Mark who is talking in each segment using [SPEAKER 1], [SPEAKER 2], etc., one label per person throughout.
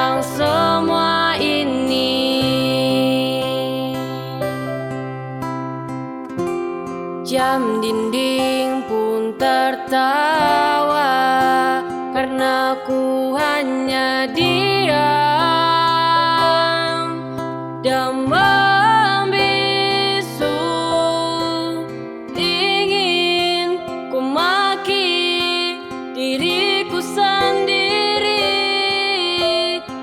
[SPEAKER 1] tentang semua ini. Jam dinding pun tertawa karena ku hanya diam dan membisu. Ingin ku maki diriku sendiri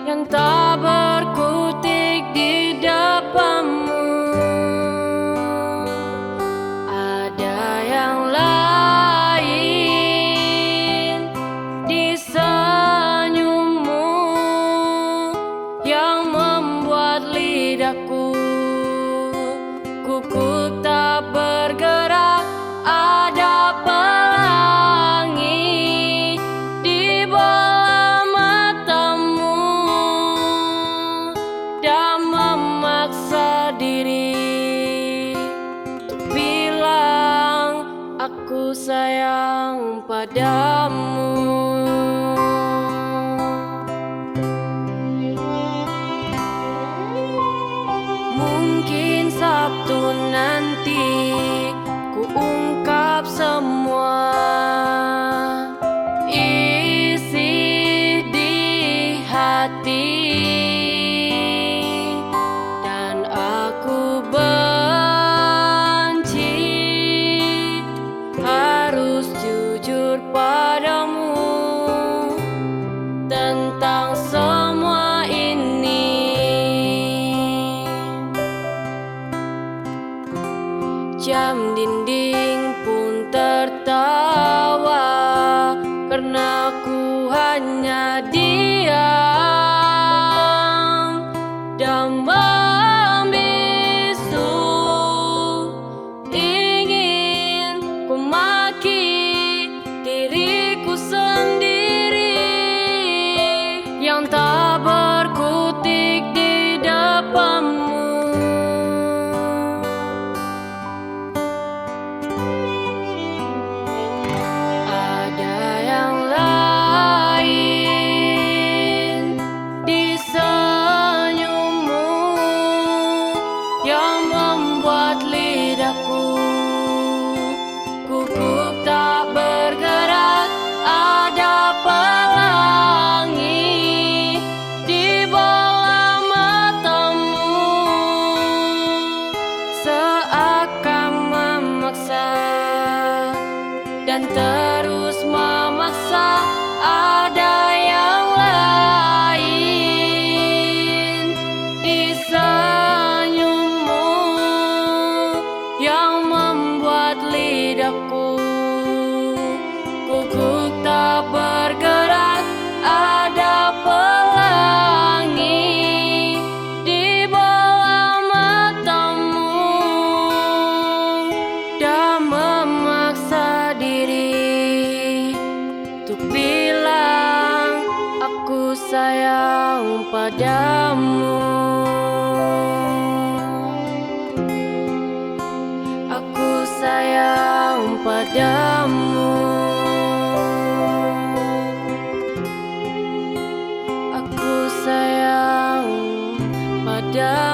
[SPEAKER 1] yang tak berkutik di depanmu. Ada yang lain di senyummu yang membuat lidahku gugup tak bergerak. Ada pelangi di bola matamu dan memaksa diri untuk bilang aku sayang padamu. Mungkin Sabtu nanti ku ungkap semua isi di hati, dan aku benci harus jujur padamu tentang semua ini. Jam dinding pun tertawa karena ku hanya diam dan membisu. Ingin ku maki diriku sendiri yang tak berkutik di depanmu. Gugup tak bergerak. Ada pelangi di bola matamu seakan memaksa dan terus memaksa. Ada yang lain di senyummu yang membuat lidahku gugup tak bergerak. Ada pelangi di bola matamu dan memaksa diri untuk bilang aku sayang padamu. Aku sayang padamu. Aku sayang padamu.